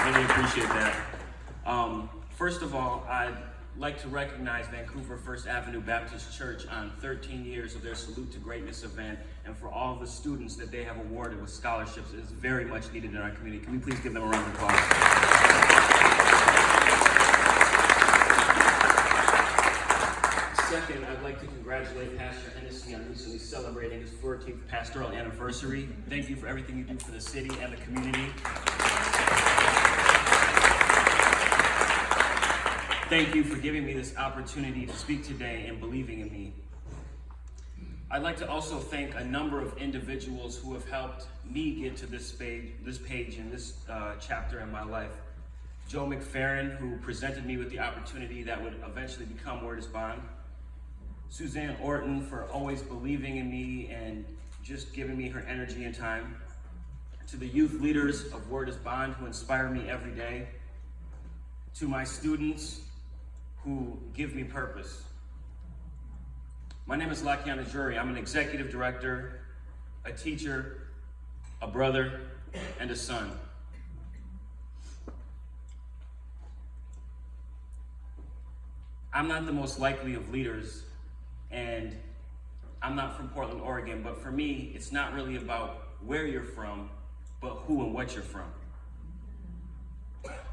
Really appreciate that. First of all, I'd like to recognize Vancouver Avenue Baptist Church on 13 years of their Salute to Greatness event, and for all the students that they have awarded with scholarships. It is very much needed in our community. Can we please give them a round of applause? Second, I'd like to congratulate Pastor Hennessy on recently celebrating his 14th pastoral anniversary. Thank you for everything you do for the city and the community. Thank you for giving me this opportunity to speak today and believing in me. I'd like to also thank a number of individuals who have helped me get to this page in this chapter in my life. Joe McFerrin, who presented me with the opportunity that would eventually become Word is Bond. Suzanne Orton for always believing in me and just giving me her energy and time. To the youth leaders of Word is Bond who inspire me every day. To my students who give me purpose. My name is Lakayana Drury. I'm an executive director, a teacher, a brother, and a son. I'm not the most likely of leaders, and I'm not from Portland, Oregon, but for me, it's not really about where you're from, but who and what you're from.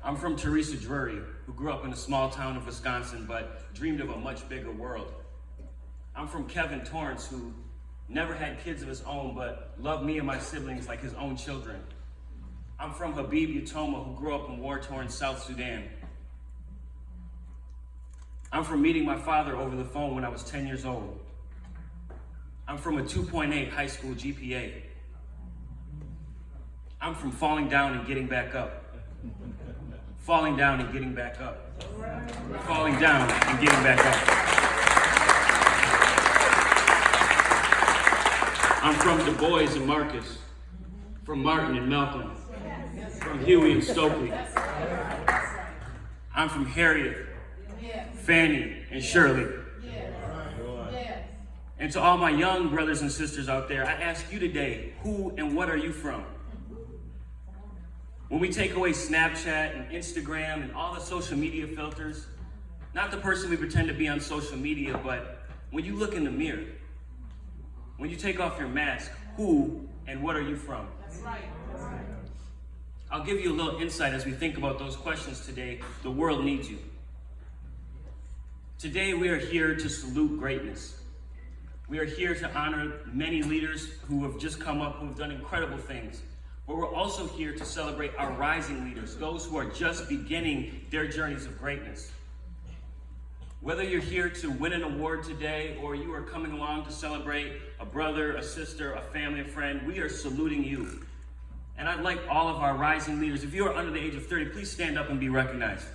I'm from Teresa Drury, who grew up in a small town of Wisconsin, but dreamed of a much bigger world. I'm from Kevin Torrance, who never had kids of his own, but loved me and my siblings like his own children. I'm from Habib Yatoma, who grew up in war-torn South Sudan. I'm from meeting my father over the phone when I was 10 years old. I'm from a 2.8 high school GPA. I'm from falling down and getting back up. Falling down and getting back up. Falling down and getting back up. I'm from Du Bois and Marcus, from Martin and Malcolm, from Huey and Stokely. I'm from Harriet, Fannie, and Shirley. And to all my young brothers and sisters out there, I ask you today, who and what are you from? When we take away Snapchat and Instagram and all the social media filters, not the person we pretend to be on social media, but when you look in the mirror, when you take off your mask, who and what are you from? That's right. That's right. I'll give you a little insight as we think about those questions today. The world needs you. Today we are here to salute greatness. We are here to honor many leaders who have just come up, who have done incredible things. But we're also here to celebrate our rising leaders, those who are just beginning their journeys of greatness. Whether you're here to win an award today or you are coming along to celebrate a brother, a sister, a family, a friend, we are saluting you. And I'd like all of our rising leaders, if you are under the age of 30, please stand up and be recognized.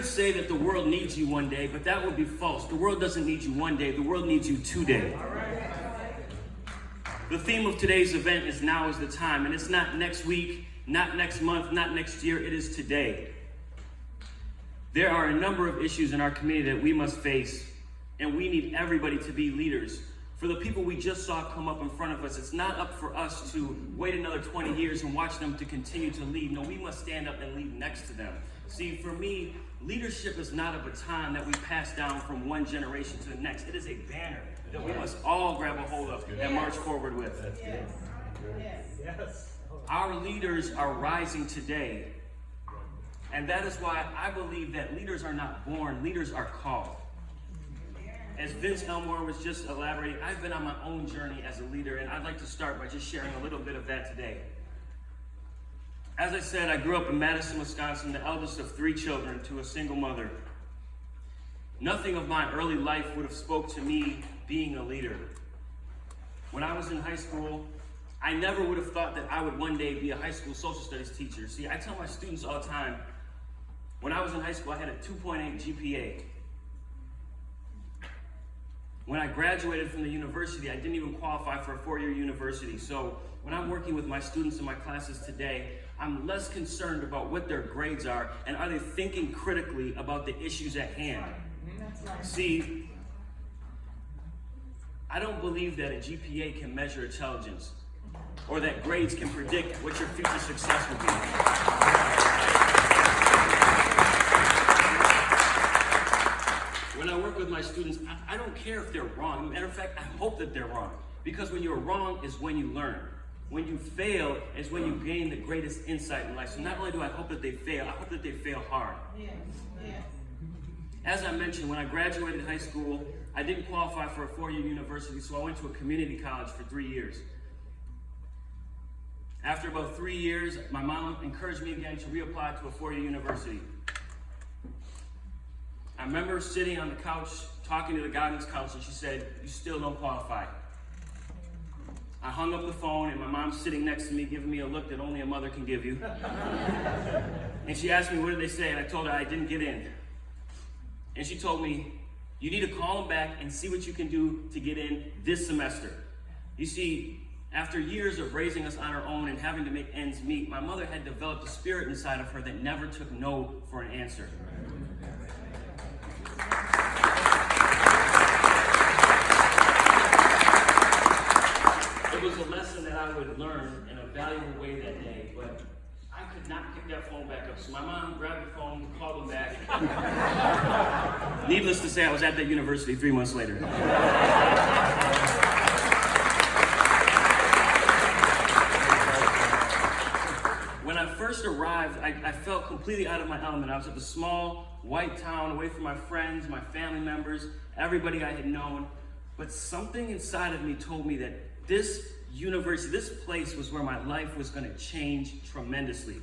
Say that the world needs you one day, but that would be false. The world doesn't need you one day, the world needs you today. The theme of today's event is now is the time, and it's not next week, not next month, not next year, it is today. There are a number of issues in our community that we must face, and we need everybody to be leaders. For the people we just saw come up in front of us, it's not up for us to wait another 20 years and watch them to continue to lead. No, we must stand up and lead next to them. See, for me, leadership is not a baton that we pass down from one generation to the next. It is a banner that we must all grab a hold of and march forward with. Yes. Our leaders are rising today. And that is why I believe that leaders are not born, leaders are called. As Vince Elmore was just elaborating, I've been on my own journey as a leader, and I'd like to start by just sharing a little bit of that today. As I said, I grew up in Madison, Wisconsin, the eldest of 3 children to a single mother. Nothing of my early life would have spoke to me being a leader. When I was in high school, I never would have thought that I would one day be a high school social studies teacher. See, I tell my students all the time, when I was in high school, I had a 2.8 GPA. When I graduated from the university, I didn't even qualify for a 4-year university. So when I'm working with my students in my classes today, I'm less concerned about what their grades are and are they thinking critically about the issues at hand. See, I don't believe that a GPA can measure intelligence or that grades can predict what your future success will be. When I work with my students, I don't care if they're wrong. Matter of fact, I hope that they're wrong. Because when you're wrong is when you learn. When you fail is when you gain the greatest insight in life. So not only do I hope that they fail, I hope that they fail hard. As I mentioned, when I graduated high school, I didn't qualify for a four-year university, so I went to a community college for 3 years. After about 3 years, my mom encouraged me again to reapply to a four-year university. I remember sitting on the couch talking to the guidance counselor. She said, "You still don't qualify." I hung up the phone and my mom's sitting next to me giving me a look that only a mother can give you. And she asked me, "What did they say?" And I told her I didn't get in. And she told me, "You need to call them back and see what you can do to get in this semester." You see, after years of raising us on our own and having to make ends meet, my mother had developed a spirit inside of her that never took no for an answer. It was a lesson that I would learn in a valuable way that day, but I could not pick that phone back up. So my mom grabbed the phone, called them back. Needless to say, I was at that university 3 months later. When I first arrived, I felt completely out of my element. I was at the small, white town, away from my friends, my family members, everybody I had known. But something inside of me told me that this university, this place was where my life was going to change tremendously.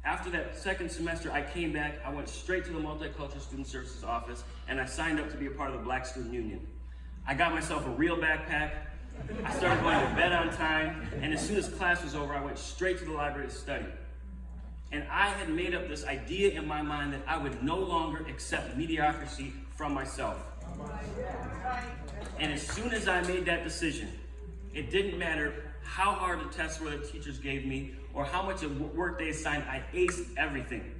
After that second semester, I came back, I went straight to the Multicultural Student Services office, and I signed up to be a part of the Black Student Union. I got myself a real backpack, I started going to bed on time, and as soon as class was over, I went straight to the library to study. And I had made up this idea in my mind that I would no longer accept mediocrity from myself. And as soon as I made that decision, it didn't matter how hard the tests were that teachers gave me or how much of work they assigned, I aced everything.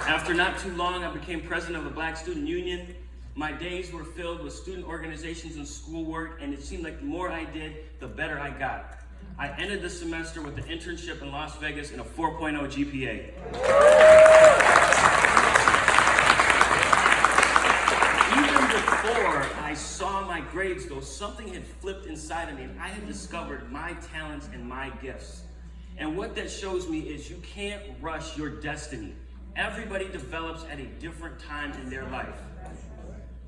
After not too long, I became president of the Black Student Union. My days were filled with student organizations and schoolwork, and it seemed like the more I did, the better I got. I ended the semester with an internship in Las Vegas and a 4.0 GPA. Even before I saw my grades go, something had flipped inside of me, and I had discovered my talents and my gifts. And what that shows me is you can't rush your destiny. Everybody develops at a different time in their life.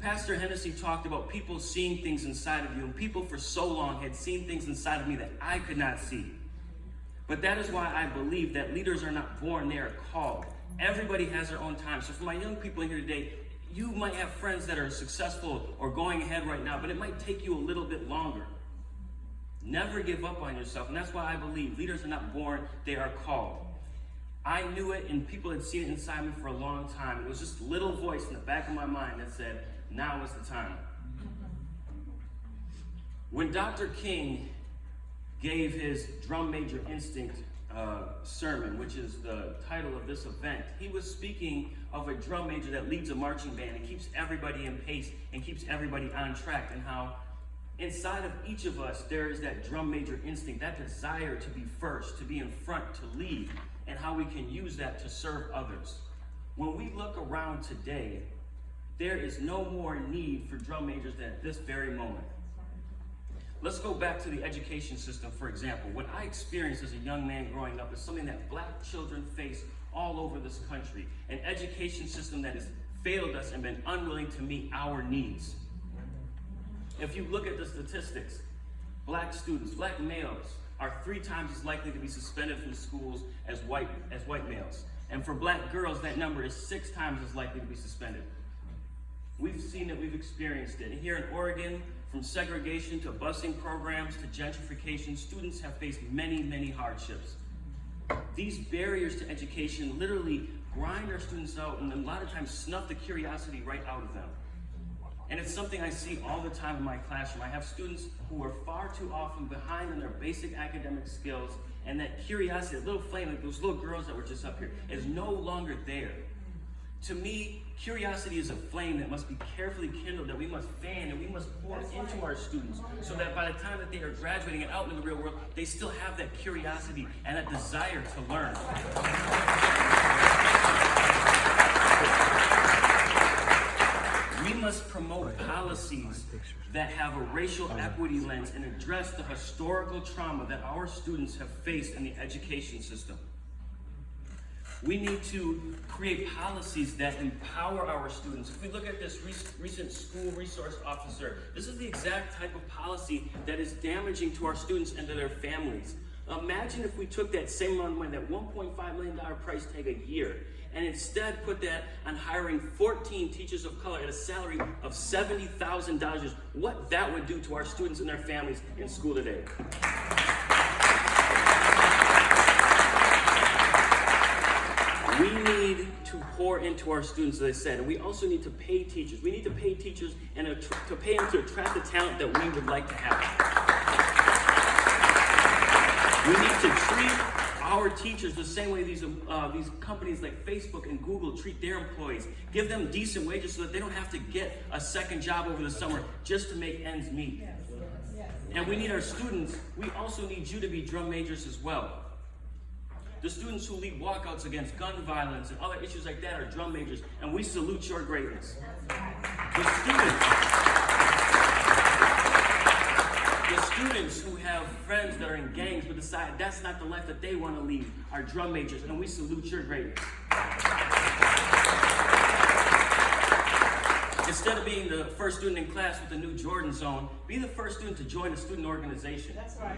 Pastor Hennessy talked about people seeing things inside of you, and people for so long had seen things inside of me that I could not see. But that is why I believe that leaders are not born, they are called. Everybody has their own time. So for my young people in here today, you might have friends that are successful or going ahead right now, but it might take you a little bit longer. Never give up on yourself, and that's why I believe leaders are not born, they are called. I knew it, and people had seen it inside me for a long time. It was just a little voice in the back of my mind that said, now is the time. When Dr. King gave his Drum Major Instinct sermon, which is the title of this event, he was speaking of a drum major that leads a marching band and keeps everybody in pace and keeps everybody on track, and how inside of each of us there is that drum major instinct, that desire to be first, to be in front, to lead, and how we can use that to serve others. When we look around today, there is no more need for drum majors than at this very moment. Let's go back to the education system, for example. What I experienced as a young man growing up is something that Black children face all over this country. An education system that has failed us and been unwilling to meet our needs. If you look at the statistics, Black students, Black males, are 3 times as likely to be suspended from schools as white males. And for Black girls, that number is 6 times as likely to be suspended. We've seen it, we've experienced it. And here in Oregon, from segregation to busing programs to gentrification, students have faced many, many hardships. These barriers to education literally grind our students out and a lot of times snuff the curiosity right out of them. And it's something I see all the time in my classroom. I have students who are far too often behind in their basic academic skills, and that curiosity, that little flame, like those little girls that were just up here, is no longer there. To me, curiosity is a flame that must be carefully kindled, that we must fan, and we must pour into our students, so that by the time that they are graduating and out in the real world, they still have that curiosity and that desire to learn. We must promote policies that have a racial equity lens and address the historical trauma that our students have faced in the education system. We need to create policies that empower our students. If we look at this recent school resource officer, this is the exact type of policy that is damaging to our students and to their families. Imagine if we took that same amount of money, that $1.5 million price tag a year, and instead put that on hiring 14 teachers of color at a salary of $70,000, what that would do to our students and their families in school today. We need to pour into our students, as I said, and we also need to pay teachers. We need to pay teachers and to pay them to attract the talent that we would like to have. We need to treat our teachers the same way these companies like Facebook and Google treat their employees. Give them decent wages so that they don't have to get a second job over the summer just to make ends meet. And we need our students, we also need you to be drum majors as well. The students who lead walkouts against gun violence and other issues like that are drum majors, and we salute your greatness. The students who have friends that are in gangs but decide that's not the life that they want to lead are drum majors, and we salute your greatness. Instead of being the first student in class with the new Jordan zone, be the first student to join a student organization. That's right.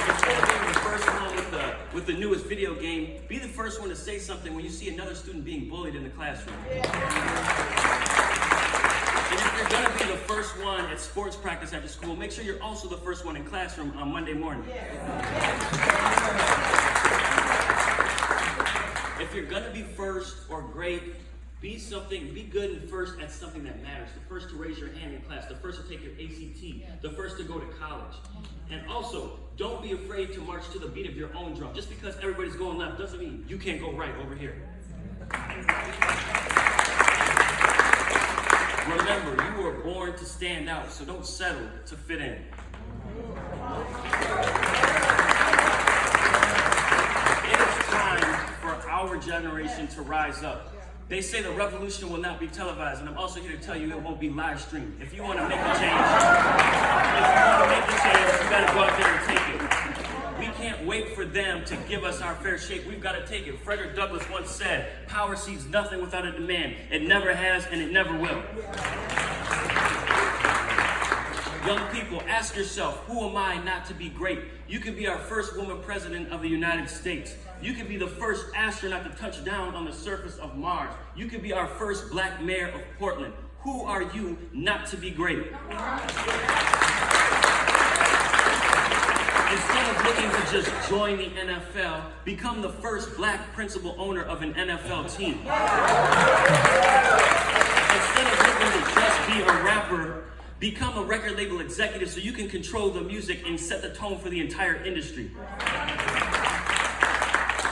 Instead of being the first one with the newest video game, be the first one to say something when you see another student being bullied in the classroom. And if you're going to be the first one at sports practice after school, make sure you're also the first one in classroom on Monday morning. If you're going to be first or great, be good and first at something that matters. The first to raise your hand in class, the first to take your ACT, the first to go to college. And also, don't be afraid to march to the beat of your own drum. Just because everybody's going left doesn't mean you can't go right over here. Remember, you were born to stand out, so don't settle to fit in. It is time for our generation to rise up. They say the revolution will not be televised, and I'm also here to tell you it won't be live streamed. If you want to make a change, you got to go out there and take it. We can't wait for them to give us our fair shake. We've got to take it. Frederick Douglass once said, "Power sees nothing without a demand. It never has, and it never will." Young people, ask yourself, who am I not to be great? You can be our first woman president of the United States. You can be the first astronaut to touch down on the surface of Mars. You can be our first black mayor of Portland. Who are you not to be great? Instead of looking to just join the NFL, become the first black principal owner of an NFL team. Instead of looking to just be a rapper, become a record label executive so you can control the music and set the tone for the entire industry.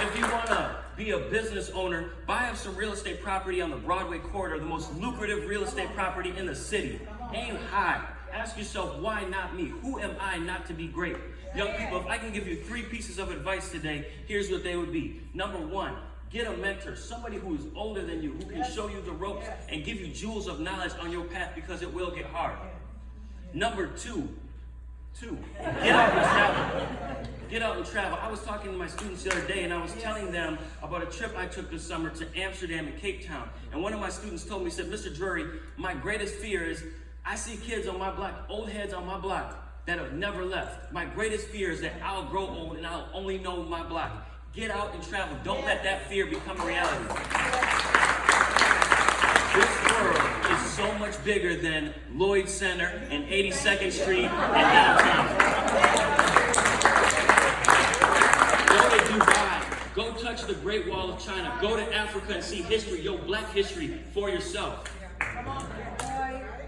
If you want to be a business owner, buy up some real estate property on the Broadway corridor, the most lucrative real estate property in the city. Aim high. Ask yourself, why not me? Who am I not to be great? Young people, if I can give you 3 pieces of advice today, here's what they would be. Number 1, get a mentor, somebody who is older than you, who can show you the ropes and give you jewels of knowledge on your path, because it will get hard. Number 2, get out and travel. Get out and travel. I was talking to my students the other day, and I was telling them about a trip I took this summer to Amsterdam and Cape Town. And one of my students told me, he said, "Mr. Drury, my greatest fear is I see kids on my block, old heads on my block, that have never left. My greatest fear is that I'll grow old and I'll only know my block." Get out and travel. Don't let that fear become a reality. This world is so much bigger than Lloyd Center and 82nd Street and downtown. Go to Dubai. Go touch the Great Wall of China. Go to Africa and see history, your black history, for yourself.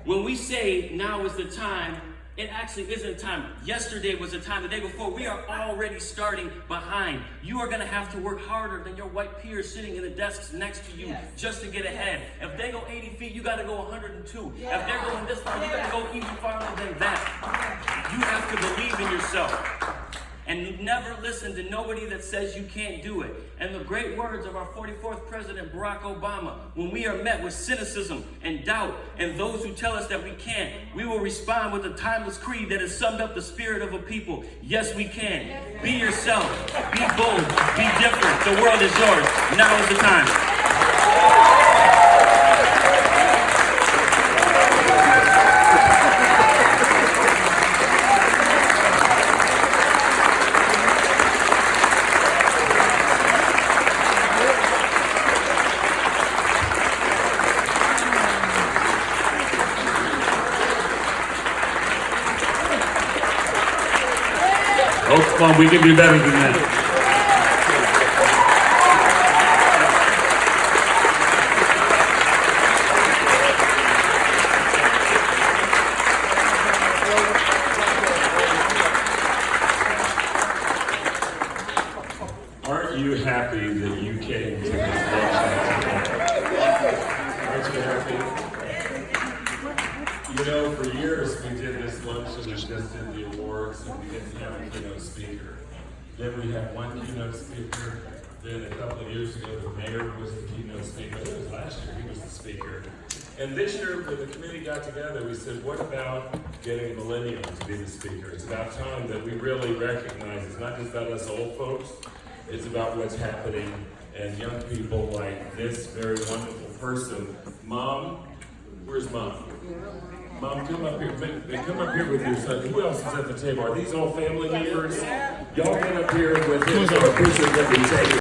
When we say now is the time, it actually isn't time. Yesterday was the time, the day before. We are already starting behind. You are going to have to work harder than your white peers sitting in the desks next to you just to get ahead. If they go 80 feet, you got to go 102. If they're going this far, you got to go even farther than that. You have to believe in yourself. And never listen to nobody that says you can't do it. And the great words of our 44th President, Barack Obama, when we are met with cynicism and doubt and those who tell us that we can't, we will respond with a timeless creed that has summed up the spirit of a people. Yes, we can. Be yourself. Be bold. Be different. The world is yours. Now is the time. Oh, come on, we can do better than that. Aren't you happy that you came to this luncheon? Aren't you happy? You know, for years we did this luncheon and just did the awards, and we didn't have a keynote speaker. Then we had one keynote speaker. Then a couple of years ago, the mayor was the keynote speaker. It was last year, he was the speaker. And this year, when the committee got together, we said, what about getting a millennial to be the speaker? It's about time that we really recognize it's not just about us old folks, it's about what's happening and young people like this very wonderful person. Mom, where's Mom? Mom, come up here. Come up here with your son. Who else is at the table? Are these all family members? Y'all get up here with him so a picture can be taken.